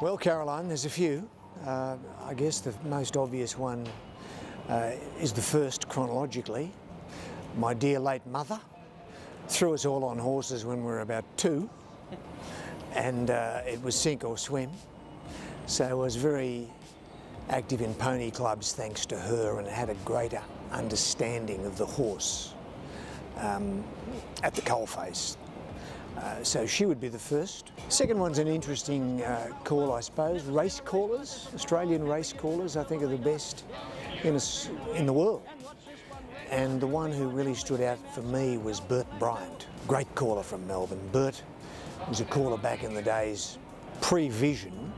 Well, Caroline, there's a few. I guess the most obvious one is the first chronologically. My dear late mother threw us all on horses when we were about 2, and it was sink or swim. So I was very active in pony clubs thanks to her, and had a greater understanding of the horse at the coalface. So she would be the first. Second one's an interesting call, I suppose. Race callers, Australian race callers, I think are the best in the world. And the one who really stood out for me was Bert Bryant, great caller from Melbourne. Bert was a caller back in the days pre-vision,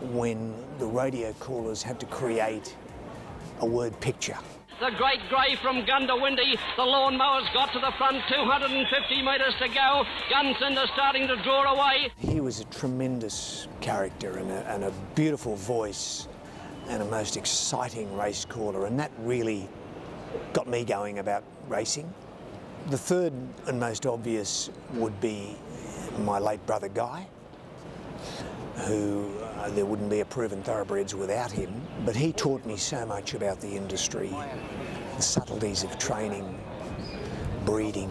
when the radio callers had to create a word picture. The Great Grey from Gundawindi. The lawnmower's got to the front, 250 metres to go. Gunsender starting to draw away. He was a tremendous character and a beautiful voice and a most exciting race caller, and that really got me going about racing. The third and most obvious would be my late brother Guy, who there wouldn't be a proven Thoroughbreds without him, but he taught me so much about the industry, the subtleties of training, breeding,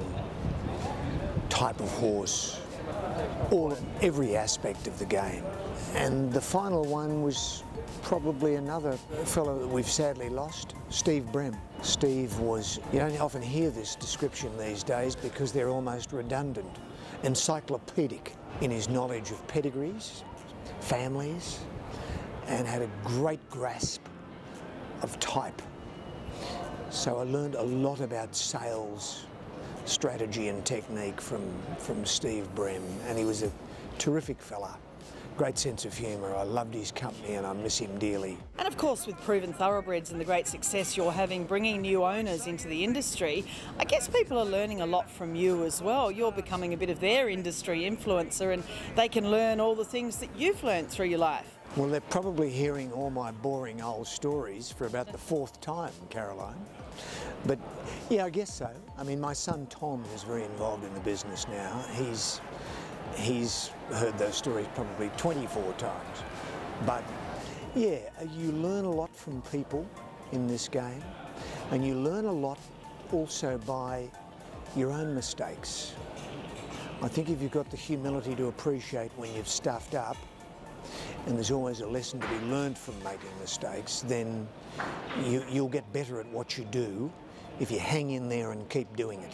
type of horse, every aspect of the game. And the final one was probably another fellow that we've sadly lost, Steve Brem. Steve was, you don't often hear this description these days because they're almost redundant, encyclopedic in his knowledge of pedigrees, families, and had a great grasp of type. So I learned a lot about sales, strategy and technique from Steve Brem, and he was a terrific fella. Great sense of humour. I loved his company and I miss him dearly. And of course, with Proven Thoroughbreds and the great success you're having bringing new owners into the industry, I guess people are learning a lot from you as well. You're becoming a bit of their industry influencer, and they can learn all the things that you've learned through your life. Well, they're probably hearing all my boring old stories for about the 4th time, Caroline. But yeah, I guess so. I mean, my son Tom is very involved in the business now. He's heard those stories probably 24 times. But yeah, you learn a lot from people in this game, and you learn a lot also by your own mistakes. I think if you've got the humility to appreciate when you've stuffed up, and there's always a lesson to be learned from making mistakes, then you'll get better at what you do if you hang in there and keep doing it.